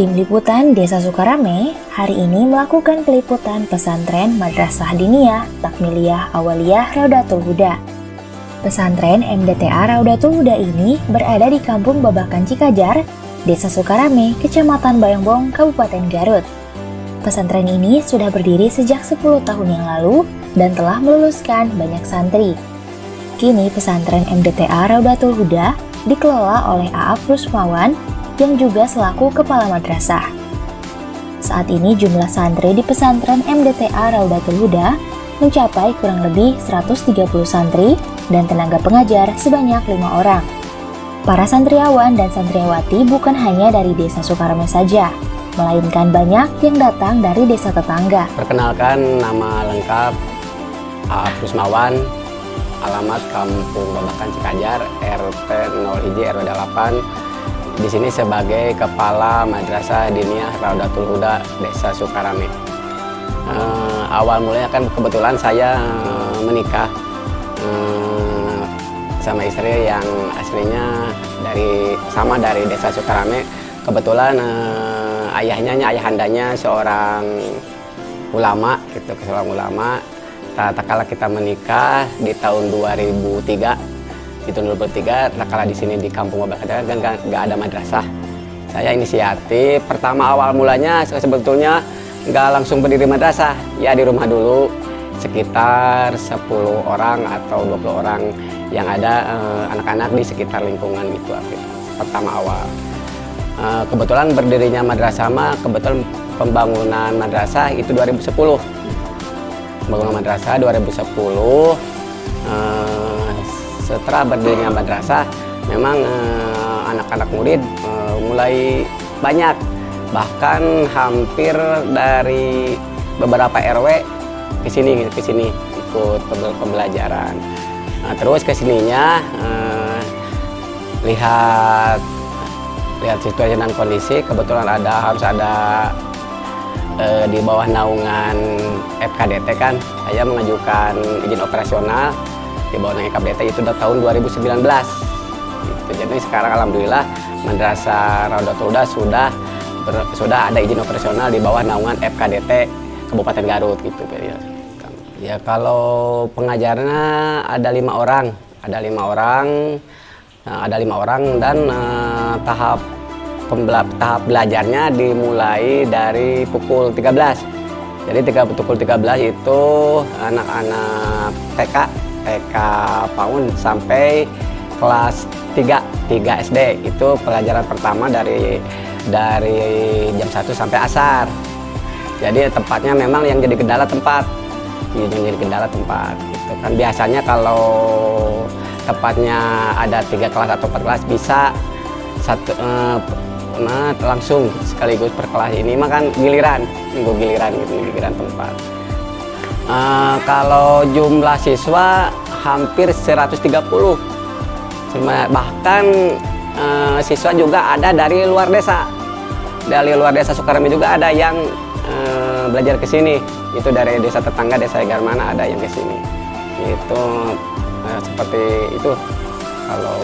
Tim Liputan Desa Sukarame hari ini melakukan peliputan pesantren Madrasah Diniyah Takmiliyah Awaliyah Raudatul Huda. Pesantren MDTA Raudatul Huda ini berada di Kampung Babakan Cikajar, Desa Sukarame, Kecamatan Bayongbong, Kabupaten Garut. Pesantren ini sudah berdiri sejak 10 tahun yang lalu dan telah meluluskan banyak santri. Kini pesantren MDTA Raudatul Huda dikelola oleh A'af Rusmawan yang juga selaku kepala madrasah. Saat ini jumlah santri di pesantren MDTA Raudatul Huda mencapai kurang lebih 130 santri dan tenaga pengajar sebanyak 5 orang. Para santriawan dan santriawati bukan hanya dari Desa Sukarame saja, melainkan banyak yang datang dari desa tetangga. Perkenalkan, nama lengkap A'af Rusmawan, alamat Kampung Babakan Cikajar, RT 01 RW 8. Di sini sebagai Kepala Madrasah Diniyah Raudatul Huda Desa Sukarame. Awal mulanya kan kebetulan saya menikah sama istri yang aslinya dari Desa Sukarame. Kebetulan ayahandanya seorang ulama gitu, seorang ulama. Tatkala kita menikah di tahun 2003. Di tahun 2003, tatkala di sini di Kampung Babakan kan nggak ada madrasah. Saya inisiatif, pertama awal mulanya sebetulnya nggak langsung berdiri madrasah. Ya di rumah dulu, sekitar 10 orang atau 20 orang yang ada anak-anak di sekitar lingkungan itu. Pertama awal. Kebetulan berdirinya madrasah kebetulan pembangunan madrasah itu 2010. Pembangunan madrasah 2010. Setelah berdirinya madrasah, memang anak-anak murid mulai banyak, bahkan hampir dari beberapa RW ke sini ikut pembelajaran. Nah, terus kesininya lihat situasi dan kondisi, kebetulan harus ada di bawah naungan FKDT kan, saya mengajukan izin operasional di bawah naungan FKDT itu udah tahun 2019. Gitu. Jadi sekarang alhamdulillah Madrasah Raudatul Huda sudah ada izin operasional di bawah naungan FKDT Kabupaten Garut gitu. Ya kalau pengajarnya ada 5 orang, dan tahap belajarnya dimulai dari pukul 13. Jadi pukul 13 itu anak-anak TK PAUD sampai kelas 3 SD. Itu pelajaran pertama dari jam 1 sampai asar. Jadi tempatnya memang yang jadi kendala tempat. Gitu kan. Biasanya kalau tempatnya ada 3 kelas atau 4 kelas bisa langsung sekaligus per kelas. Ini mah kan giliran tempat. Kalau jumlah siswa hampir 130, bahkan siswa juga ada dari luar desa. Dari luar desa Sukarame juga ada yang belajar ke sini. Itu dari desa tetangga, desa Garmana ada yang ke sini. Itu seperti itu. Kalau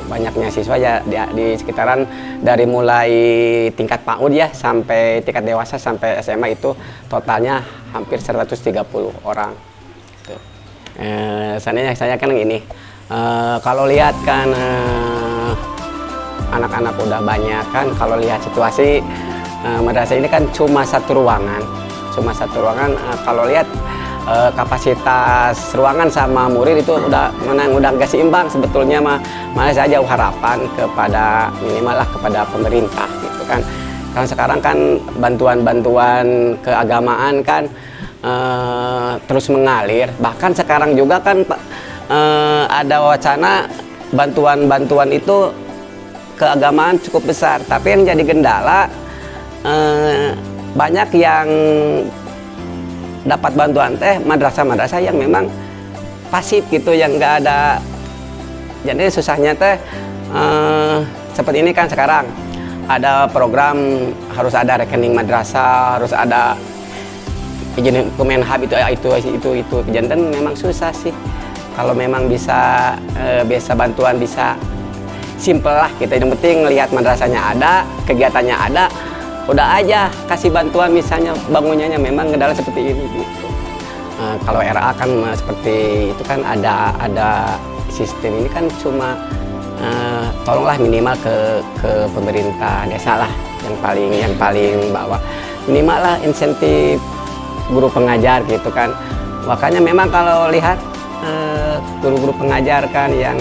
banyaknya siswa ya di sekitaran dari mulai tingkat PAUD ya sampai tingkat dewasa sampai SMA itu totalnya hampir 130 orang. Gitu. Saya kan ini kalau lihat kan anak-anak udah banyak kan, kalau lihat situasi madrasah ini kan cuma satu ruangan. Kalau lihat kapasitas ruangan sama murid itu udah nggak seimbang sebetulnya malah saya jauh harapan minimal kepada pemerintah gitu kan. Karena sekarang kan bantuan keagamaan kan terus mengalir, bahkan sekarang juga kan ada wacana bantuan itu keagamaan cukup besar, tapi yang jadi kendala banyak yang dapat bantuan madrasah-madrasah yang memang pasif gitu, yang nggak ada. Jadi susahnya seperti ini kan sekarang ada program harus ada rekening madrasah, harus ada izin Kemenhab itu. Jadi memang susah sih. Kalau memang bisa bantuan bisa simple lah kita. Yang penting lihat madrasahnya ada, kegiatannya ada, udah aja kasih bantuan misalnya bangunannya memang kendala seperti ini gitu. Kalau RA kan seperti itu kan ada sistem ini kan cuma tolonglah minimal ke pemerintah desa lah yang paling bawah, minimal lah insentif guru pengajar gitu kan. Makanya memang kalau lihat guru-guru pengajar kan yang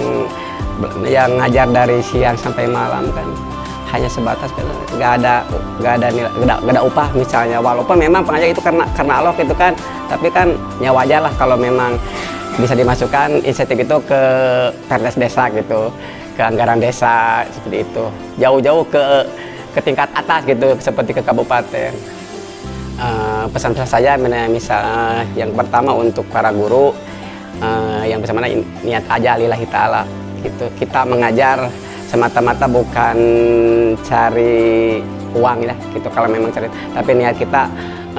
ngajar dari siang sampai malam kan hanya sebatas kan nggak ada upah misalnya, walaupun memang pengajar itu karena Allah gitu kan, tapi kan ya wajar lah kalau memang bisa dimasukkan insentif itu ke perdes desa gitu, ke anggaran desa seperti itu, jauh-jauh ke tingkat atas gitu seperti ke kabupaten. Pesan-pesan saya misalnya yang pertama untuk para guru, yang pertama niat aja lillahi ta'ala gitu. Kita mengajar semata-mata bukan cari uang ya gitu, kalau memang cari, tapi niat kita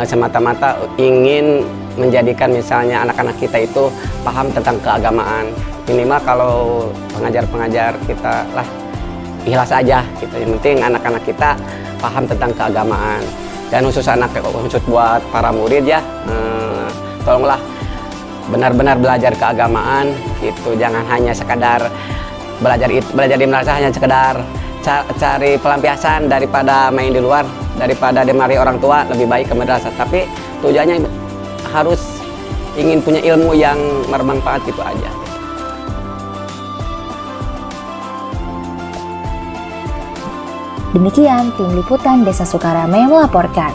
semata-mata ingin menjadikan misalnya anak-anak kita itu paham tentang keagamaan. Minimal kalau pengajar-pengajar kita lah ikhlas aja gitu, yang penting anak-anak kita paham tentang keagamaan. Dan khusus buat para murid ya, tolonglah benar-benar belajar keagamaan gitu, jangan hanya sekadar belajar di madrasah hanya sekedar cari pelampiasan daripada main di luar, daripada dimarahi orang tua lebih baik ke madrasah, tapi tujuannya harus ingin punya ilmu yang bermanfaat gitu aja. Demikian tim liputan Desa Sukarame melaporkan.